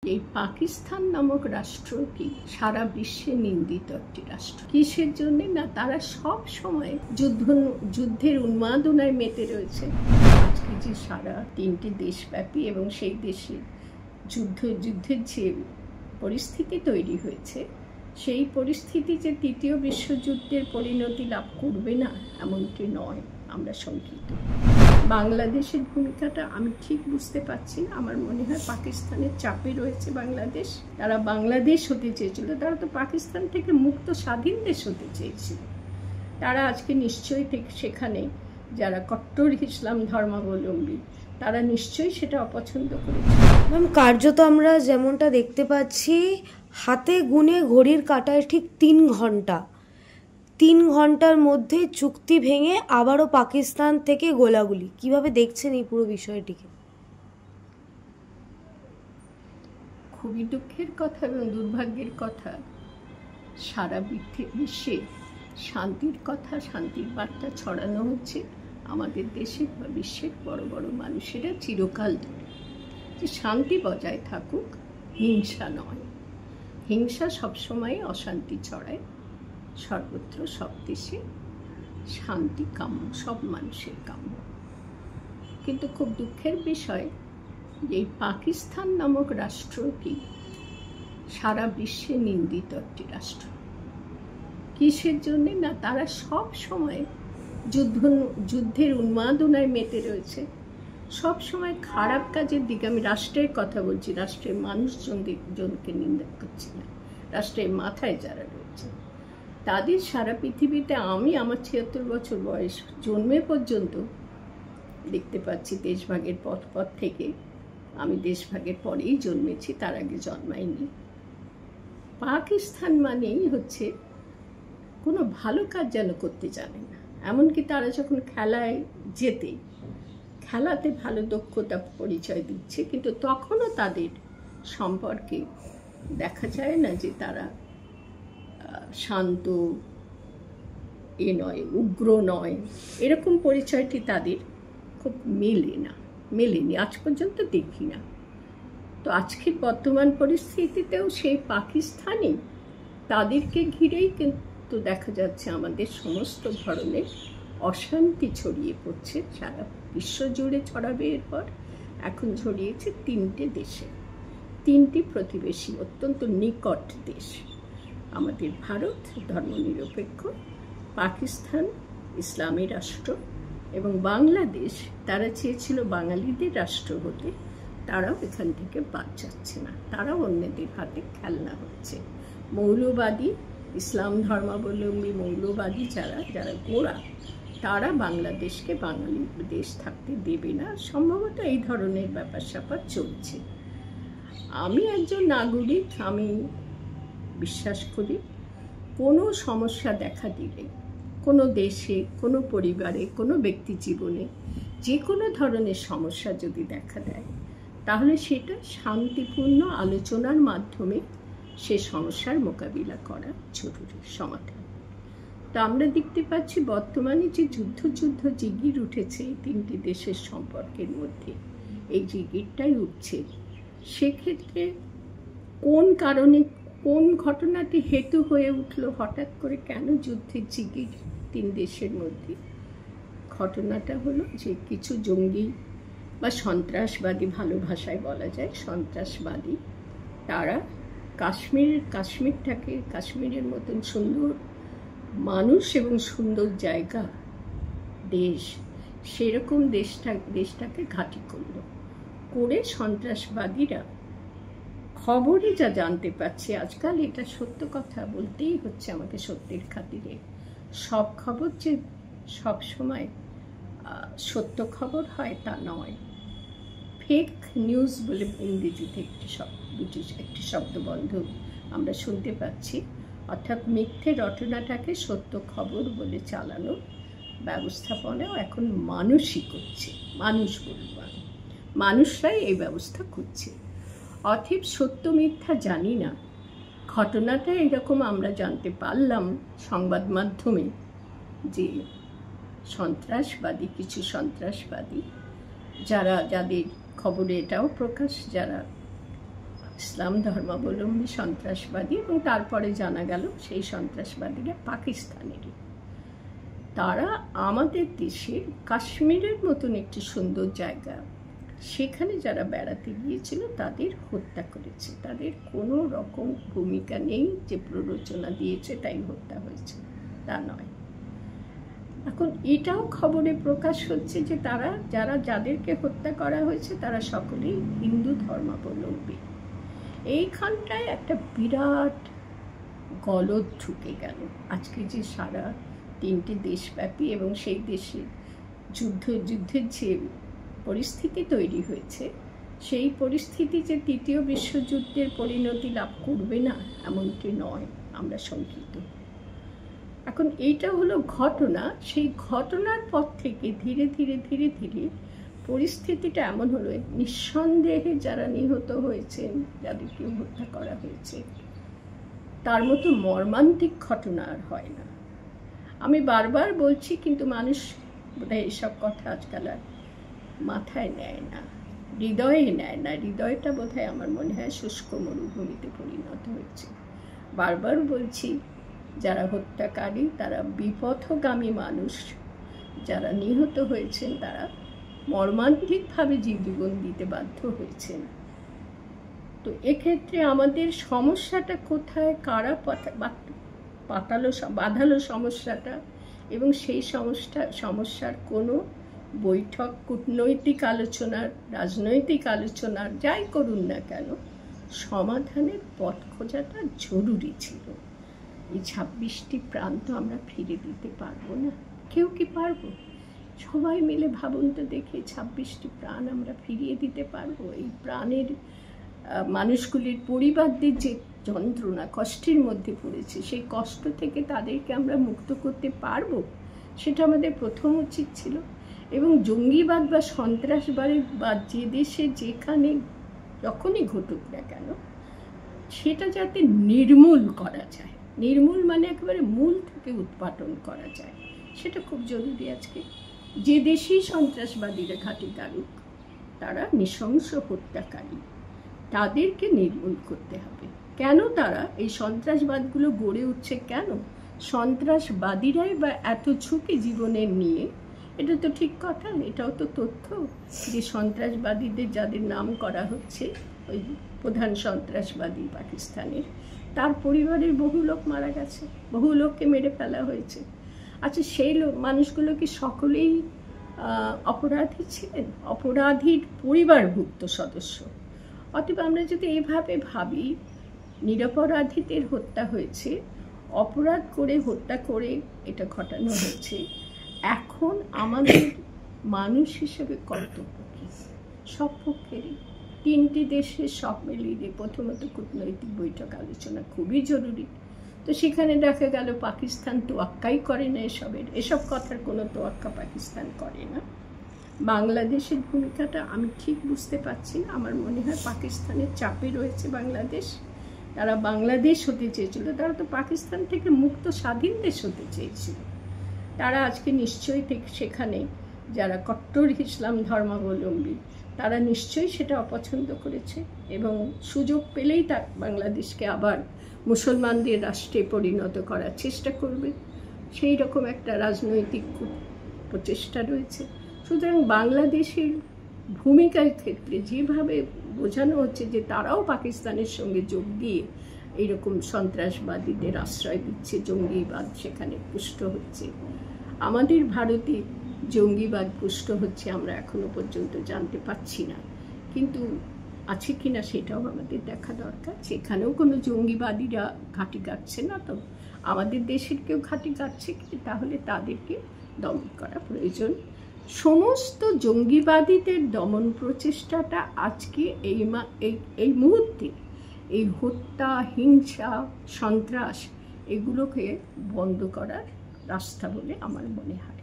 এই পাকিস্তান নামক রাষ্ট্রটি সারা বিশ্বে নিন্দিত একটি রাষ্ট্র। কিসের জন্য? না, তারা সব সময় যুদ্ধের উন্মাদনায় মেতে রয়েছে। আজকে যে সারা 3টি দেশব্যাপী এবং সেই দেশে যুদ্ধের যে পরিস্থিতি তৈরি হয়েছে, সেই পরিস্থিতি যে তৃতীয় বিশ্বযুদ্ধের পরিণতি লাভ করবে না এমনটি নয়, আমরা শঙ্কিত। বাংলাদেশের ভূমিকাটা আমি ঠিক বুঝতে পারছি না। আমার মনে হয় পাকিস্তানের চাপে রয়েছে বাংলাদেশ। তারা বাংলাদেশ হতে চেয়েছিল, তারা তো পাকিস্তান থেকে মুক্ত স্বাধীন দেশ হতে চেয়েছিল। তারা আজকে নিশ্চয়ই সেখানে যারা কট্টর ইসলাম ধর্মাবলম্বী তারা নিশ্চয়ই সেটা অপছন্দ করেছে। ম্যাম, কার্যত আমরা যেমনটা দেখতে পাচ্ছি, হাতে গুনে ঘড়ির কাঁটায় ঠিক 3 ঘন্টার মধ্যে চুক্তি ভেঙে আবারও পাকিস্তান থেকে গোলাগুলি। কিভাবে দেখছেন এই পুরো বিষয়টিকে? খুবই দুঃখের কথা এবং দুর্ভাগ্যের কথা। সারা বিশ্বে শান্তির কথা, শান্তির বার্তা ছড়ানো হচ্ছে আমাদের দেশের বা বিশ্বের বড় বড় মানুষেরা চিরকাল ধরে, যে শান্তি বজায় থাকুক, হিংসা নয়। হিংসা সবসময় অশান্তি ছড়ায়। সর্বত্র সব দেশে শান্তি কাম্য, সব মানুষের কাম্য। কিন্তু খুব দুঃখের বিষয় যে পাকিস্তান নামক রাষ্ট্রটি সারা বিশ্বে নিন্দিত একটি রাষ্ট্র। কিসের জন্যে? না, তারা সব সময় যুদ্ধের উন্মাদনায় মেতে রয়েছে। সব সময় খারাপ কাজের দিকে, আমি রাষ্ট্রের কথা বলছি, রাষ্ট্রের মানুষজনকে নিন্দা করছি না, রাষ্ট্রের মাথায় যারা রয়েছে তাদের সারা পৃথিবীতে আমি আমার 76 বছর বয়স জন্মে পর্যন্ত দেখতে পাচ্ছি, দেশভাগের পর থেকে, আমি দেশভাগের পরেই জন্মেছি, তার আগে জন্মাইনি। পাকিস্তান মানেই হচ্ছে কোনো ভালো কাজ যেন করতে জানে না। এমনকি তারা যখন খেলায় খেলাতে ভালো দক্ষতা পরিচয় দিচ্ছে, কিন্তু তখনও তাদের সম্পর্কে দেখা যায় না যে তারা শান্ত নয়, উগ্র নয়, এরকম পরিচয়টি তাদের খুব মেলেনি, আজ পর্যন্ত দেখি না। তো আজকের বর্তমান পরিস্থিতিতেও সেই পাকিস্তানি, তাদেরকে ঘিরেই কিন্তু দেখা যাচ্ছে আমাদের সমস্ত ধরনের অশান্তি ছড়িয়ে পড়ছে, সারা বিশ্ব জুড়ে ছড়াবে। এরপর এখন ছড়িয়েছে 3টে দেশে, 3টি প্রতিবেশী অত্যন্ত নিকট দেশ। আমাদের ভারত ধর্মনিরপেক্ষ, পাকিস্তান ইসলামী রাষ্ট্র এবং বাংলাদেশ, তারা চেয়েছিল বাঙালিদের রাষ্ট্র হতে, তারাও এখান থেকে বাদ যাচ্ছে না, তারাও অন্যদের হাতে খেলনা হচ্ছে। মৌলবাদী ইসলাম ধর্মাবলম্বী মৌলবাদী যারা গোঁড়া, তারা বাংলাদেশকে বাঙালি দেশ থাকতে দেবে না। সম্ভবত এই ধরনের ব্যাপার স্যাপার চলছে। আমি একজন নাগরিক, আমি বিশ্বাস করি কোনো সমস্যা দেখা দিলে, কোনো দেশে, কোনো পরিবারে, কোনো ব্যক্তি জীবনে যে কোনো ধরনের সমস্যা যদি দেখা দেয়, তাহলে সেটা শান্তিপূর্ণ আলোচনার মাধ্যমে সে সমস্যার মোকাবিলা করা জরুরি, সমাধান। তো আমরা দেখতে পাচ্ছি বর্তমানে যে যুদ্ধ জিগির উঠেছে এই 3টি দেশের সম্পর্কের মধ্যে, এই জিগিরটাই উঠছে। সেক্ষেত্রে কোন কারণে, কোন ঘটনাটি হেতু হয়ে উঠলো হঠাৎ করে, কেন যুদ্ধের জিগির 3 দেশের মধ্যে? ঘটনাটা হলো যে কিছু জঙ্গি বা সন্ত্রাসবাদী, ভালো ভাষায় বলা যায় সন্ত্রাসবাদী, তারা কাশ্মীরের মতন সুন্দর মানুষ এবং সুন্দর জায়গা, দেশ, সেরকম দেশটাকে ঘাঁটি করে সন্ত্রাসবাদীরা, খবরে যা জানতে পারছি আজকাল, এটা সত্য কথা বলতেই হচ্ছে আমাকে সত্যের খাতিরে, সব খবর যে সব সময় সত্য খবর হয় তা নয়। ফেক নিউজ বলে ইংরেজিতে একটি শব্দবন্ধ আমরা শুনতে পাচ্ছি, অর্থাৎ মিথ্যে রটনাটাকে সত্য খবর বলে চালানোর ব্যবস্থাপনাও এখন মানুষই করছে। মানুষরাই এই ব্যবস্থা করছে। অথব সত্য মিথ্যা জানি না, ঘটনাটা এরকম আমরা জানতে পারলাম সংবাদ মাধ্যমে যে কিছু সন্ত্রাসবাদী যাদের খবরে এটাও প্রকাশ, যারা ইসলাম ধর্মাবলম্বী সন্ত্রাসবাদী, এবং তারপরে জানা গেল সেই সন্ত্রাসবাদীরা পাকিস্তানেরই। তারা আমাদের দেশের কাশ্মীরের মতন একটি সুন্দর জায়গা, সেখানে যারা বেড়াতে গিয়েছিল তাদের হত্যা করেছে। তাদের কোনো রকম ভূমিকা নেই যে প্ররোচনা দিয়েছে তাই হত্যা হয়েছে, তা নয়। এখন এটাও খবরে প্রকাশ হচ্ছে যে যাদেরকে হত্যা করা হয়েছে তারা সকলেই হিন্দু ধর্মাবলম্বী। এইখানটায় একটা বিরাট গলদ ঢুকে গেল। আজকে যে সারা 3টি দেশব্যাপী এবং সেই দেশে যুদ্ধের যে পরিস্থিতি তৈরি হয়েছে, সেই পরিস্থিতি যে 3য় বিশ্বযুদ্ধের পরিণতি লাভ করবে না এমনটি নয়, আমরা শঙ্কিত। এখন এইটা হলো ঘটনা। সেই ঘটনার পর থেকে ধীরে ধীরে পরিস্থিতিটা এমন হলো, নিঃসন্দেহে যারা নিহত হয়েছেন, যাদেরকে হত্যা করা হয়েছে, তার মতো মর্মান্তিক ঘটনা আর হয় না। আমি বারবার বলছি, কিন্তু মানুষ বোধহয় এসব কথা আজকাল আর মাথায় নেয় না, হৃদয়ে নেয় না। হৃদয়টা বোধহয় আমার মনে হয় শুষ্ক মরুভূমিতে পরিণত হয়েছে। বারবার বলছি, যারা হত্যাকারী তারা বিপথগামী মানুষ, যারা নিহত হয়েছেন তারা মর্মান্তিকভাবে জীবন দিতে বাধ্য হয়েছেন। তো এক্ষেত্রে আমাদের সমস্যাটা কোথায়, কারা বাঁধালো সমস্যাটা, এবং সেই সমস্যার কোনো বৈঠক, কূটনৈতিক আলোচনার, রাজনৈতিক আলোচনার, যাই করুন না কেন, সমাধানের পথ খোঁজাটা জরুরি ছিল। এই 26টি প্রাণ তো আমরা ফিরে দিতে পারবো না। কেউ কি পারবো? সবাই মিলে ভাবুন তো দেখে, 26টি প্রাণ আমরা ফিরিয়ে দিতে পারবো? এই প্রাণের মানুষগুলির পরিবারদের যে যন্ত্রণা, কষ্টের মধ্যে পড়েছে, সেই কষ্ট থেকে তাদেরকে আমরা মুক্ত করতে পারবো? সেটা আমাদের প্রথম উচিত ছিল। এবং জঙ্গিবাদ বা সন্ত্রাসবাদ যে দেশে যেখানে যখনই ঘটুক না কেন, সেটা যাতে নির্মূল করা যায়, নির্মূল মানে একেবারে মূল থেকে উৎপাটন করা যায়, সেটা খুব জরুরি। আজকে যে দেশেই সন্ত্রাসবাদীরা ঘাঁটি গাড়ুক, তারা নৃশংস হত্যাকারী, তাদেরকে নির্মূল করতে হবে। কেন তারা এই সন্ত্রাসবাদগুলো গড়ে উঠছে, কেন সন্ত্রাসবাদীরাই বা এত ঝুঁকি জীবনের নিয়ে? এটা তো ঠিক কথা, এটাও তো তথ্য যে সন্ত্রাসবাদীদের যাদের নাম করা হচ্ছে, ওই প্রধান সন্ত্রাসবাদী পাকিস্তানের, তার পরিবারের বহু লোক মারা গেছে, বহু লোককে মেরে ফেলা হয়েছে। আচ্ছা, সেই মানুষগুলো কি সকলেই অপরাধী ছিলেন? অপরাধীর পরিবারভুক্ত সদস্য। অতএব আমরা যদি এভাবে ভাবি, নিরপরাধীদের হত্যা হয়েছে, অপরাধ করে হত্যা করে এটা ঘটানো হয়েছে, এখন আমাদের মানুষ হিসেবে কর্তব্য কি? সব পক্ষেরই, 3টি দেশের সব মিলিয়ে প্রথমত কূটনৈতিক বৈঠক আলোচনা খুবই জরুরি। তো সেখানে দেখা গেল পাকিস্তান তোয়াক্কাই করে না, এসব কথার কোনো তোয়াক্কা পাকিস্তান করে না। বাংলাদেশের ভূমিকাটা আমি ঠিক বুঝতে পারছি না। আমার মনে হয় পাকিস্তানের চাপে রয়েছে বাংলাদেশ। তারা বাংলাদেশ হতে চেয়েছিল, তারা তো পাকিস্তান থেকে মুক্ত স্বাধীন দেশ হতে চেয়েছিল। তারা আজকে নিশ্চয়ই সেখানে যারা কট্টর ইসলাম ধর্মাবলম্বী, তারা নিশ্চয়ই সেটা অপছন্দ করেছে এবং সুযোগ পেলেই তা বাংলাদেশকে আবার মুসলমানদের রাষ্ট্রে পরিণত করার চেষ্টা করবে। সেই রকম একটা রাজনৈতিক প্রচেষ্টা রয়েছে। সুতরাং বাংলাদেশের ভূমিকার ক্ষেত্রে যেভাবে বোঝানো হচ্ছে যে তারাও পাকিস্তানের সঙ্গে যোগ দিয়ে এইরকম সন্ত্রাসবাদীদের আশ্রয় দিচ্ছে, জঙ্গিবাদ সেখানে পুষ্ট হচ্ছে। আমাদের ভারতে জঙ্গিবাদ পুষ্ট হচ্ছে আমরা এখনো পর্যন্ত জানতে পাচ্ছি না, কিন্তু আছে কিনা সেটাও আমাদের দেখা দরকার। সেখানেও কোনো জঙ্গিবাদীরা ঘাঁটি গাড়ছে না তো? আমাদের দেশের কেউ ঘাঁটি গাড়ছে কি? তাহলে তাদেরকে দমন করা প্রয়োজন। সমস্ত জঙ্গিবাদীদের দমন প্রচেষ্টাটা আজকে এই মুহূর্তে এই হত্যা, হিংসা, সন্ত্রাস এগুলোকে বন্ধ করার রাস্তা বলে আমার মনে হয়।